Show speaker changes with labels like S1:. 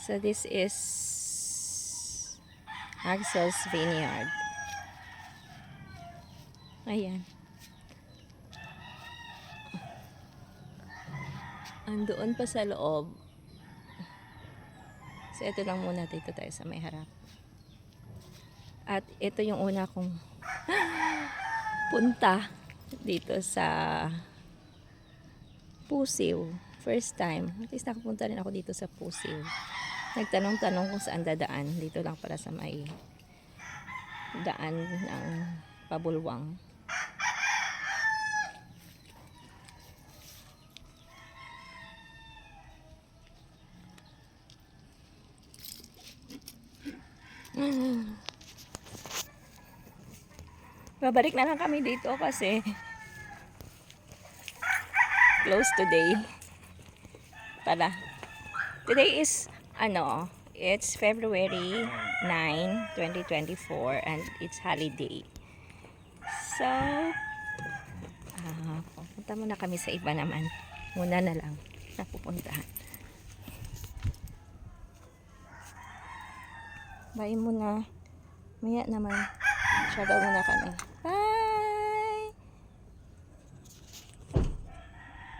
S1: So this is Axel's Vineyard. Ayan. Andoon pa sa loob. So ito lang muna, dito tayo sa may harap. At ito yung una kong punta dito sa Pusiw. First time. At least nakapunta rin ako dito sa Pusiw. Nagtanong-tanong kung saan dadaan. Dito lang para sa may daan ng Pabulwang. Babalik na lang kami dito kasi close today. Pala. Today is it's February 9, 2024 and it's holiday. So, pupunta muna kami sa iba naman. Muna na lang napupuntahan. Bye muna. Maya naman. Shoutout muna kami. Bye!